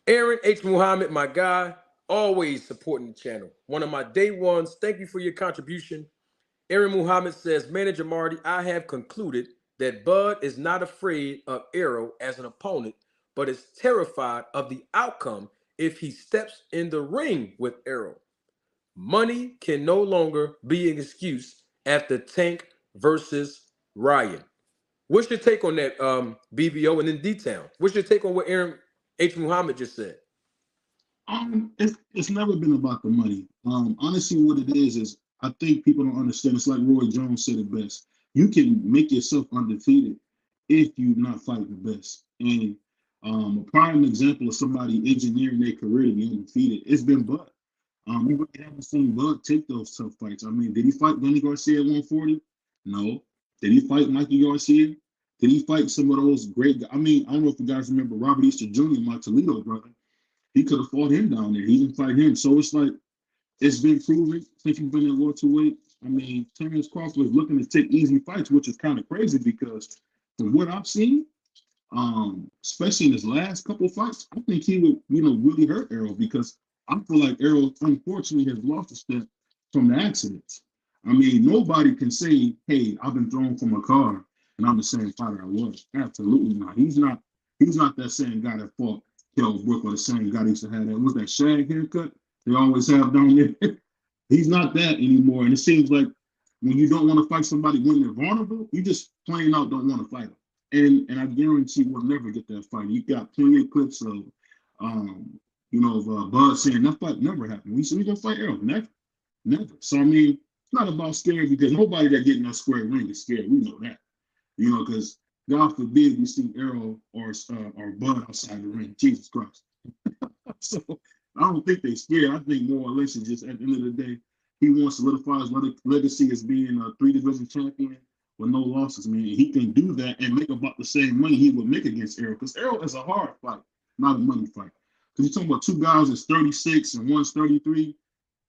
Aaron H. Muhammad, my guy, always supporting the channel. One of my day ones. Thank you for your contribution. Aaron Muhammad says, Manager Marty, I have concluded that Bud is not afraid of Errol as an opponent, but is terrified of the outcome if he steps in the ring with Errol. Money can no longer be an excuse after Tank versus Ryan. What's your take on that, BBO, and in detail? What's your take on what Aaron H. Muhammad just said? It's never been about the money. Honestly, what it is I think people don't understand. It's like Roy Jones said it best. You can make yourself undefeated if you not fight the best. And a prime example of somebody engineering their career to be undefeated, it's been Bud. We really haven't seen Bud take those tough fights. I mean, did he fight Danny Garcia at 140? No. Did he fight Mikey Garcia? Did he fight some of those great guys? I mean, I don't know if you guys remember Robert Easter Jr., my Toledo brother. He could have fought him down there. He didn't fight him. So it's like, it's been proven since he's been at welterweight. I mean, Terence Crawford is looking to take easy fights, which is kind of crazy because from what I've seen, especially in his last couple of fights, I think he would, really hurt Errol because I feel like Errol, unfortunately, has lost a step from the accidents. I mean, nobody can say, hey, I've been thrown from a car and I'm the same fighter I was. Absolutely not. He's not that same guy that fought Kell Brook or the same guy that used to have that. Was that shag haircut they always have down there? He's not that anymore. And it seems like when you don't want to fight somebody when they're vulnerable, you just plain out don't want to fight them. And I guarantee we'll never get that fight. You got plenty of clips of Bud saying that fight never happened. We gonna fight Errol. Never. So I mean, it's not about scared because nobody that get in that square ring is scared. We know that. Because God forbid we see Errol or Bud outside the ring. Jesus Christ. So I don't think they're scared. I think more or less it's just at the end of the day, he wants to solidify his legacy as being a 3-division champion with no losses, man. He can do that and make about the same money he would make against Errol. Because Errol is a hard fight, not a money fight. Because you're talking about two guys that's 36 and one's 33.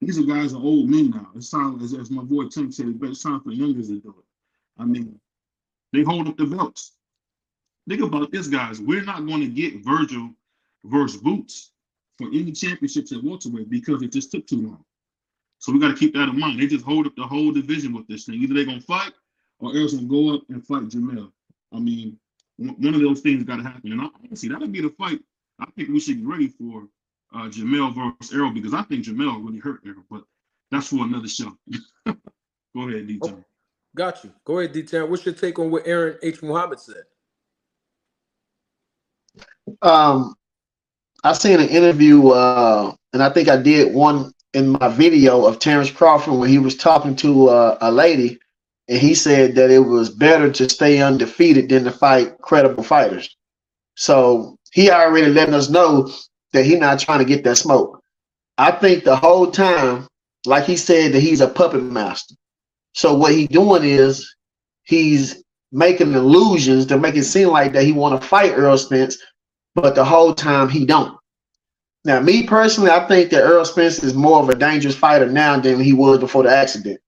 These are guys are old men now. It's time, as my boy Tim said, it's time for the youngers to do it. I mean, they hold up the belts. Think about this, guys. We're not going to get Virgil versus Boots for any championships at welterweight because it just took too long. So we got to keep that in mind. They just hold up the whole division with this thing. Either they're going to fight or else going to go up and fight Jamel. I mean, one of those things got to happen. And honestly, that'll be the fight I think we should get ready for Jamel versus Errol because I think Jamel really hurt Errol. But that's for another show. Go ahead, D-Town. Oh, got you. Go ahead, D-Town. What's your take on what Aaron H. Muhammad said? I seen an interview, and I think I did one in my video of Terence Crawford when he was talking to a lady, and he said that it was better to stay undefeated than to fight credible fighters. So he already letting us know that he's not trying to get that smoke. I think the whole time, like he said, that he's a puppet master. So what he's doing is he's making illusions to make it seem like that he want to fight Errol Spence, but the whole time he don't. Now, me personally, I think that Errol Spence is more of a dangerous fighter now than he was before the accident.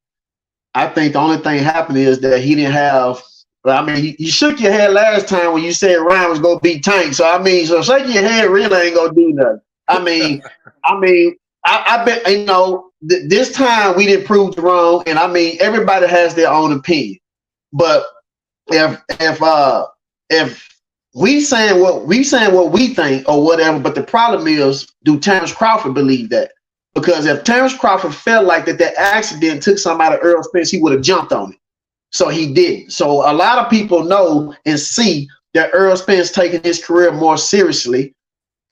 I think the only thing happened is that he didn't have. I mean, you shook your head last time when you said Ryan was gonna beat Tank. So I mean, so shaking your head really ain't gonna do nothing. I bet this time we didn't prove it wrong, and I mean everybody has their own opinion. But if we saying what we think or whatever, but the problem is, do Terence Crawford believe that? Because if Terence Crawford felt like that accident took somebody out of Errol Spence, he would have jumped on it. So he didn't. So a lot of people know and see that Errol Spence taking his career more seriously,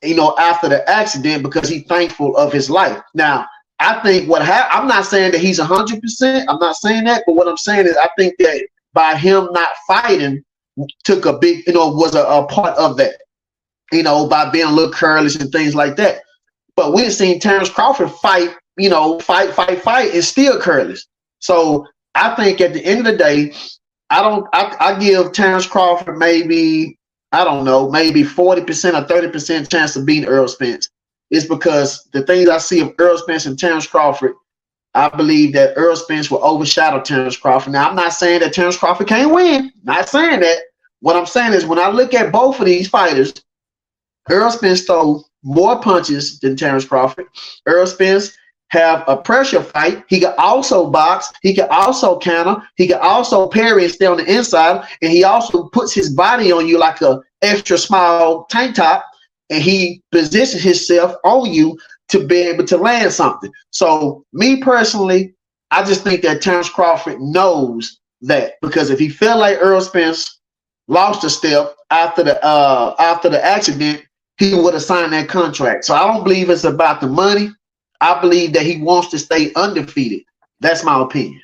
after the accident because he's thankful of his life. Now, I think I'm not saying that he's 100%. I'm not saying that, but what I'm saying is I think that by him not fighting took a big, was a part of that, by being a little careless and things like that. But we've seen Terence Crawford fight, fight, and still careless. So I think at the end of the day, I give Terence Crawford maybe 40% or 30% chance of beating Errol Spence. It's because the things I see of Errol Spence and Terence Crawford, I believe that Errol Spence will overshadow Terence Crawford. Now, I'm not saying that Terence Crawford can't win. Not saying that. What I'm saying is when I look at both of these fighters, Errol Spence throw more punches than Terence Crawford. Errol Spence have a pressure fight. He can also box. He can also counter. He can also parry and stay on the inside. And he also puts his body on you like a extra small tank top. And he positions himself on you to be able to land something. So me personally, I just think that Terence Crawford knows that, because if he felt like Errol Spence lost a step after the accident, he would have signed that contract. So I don't believe it's about the money. I believe that he wants to stay undefeated. That's my opinion.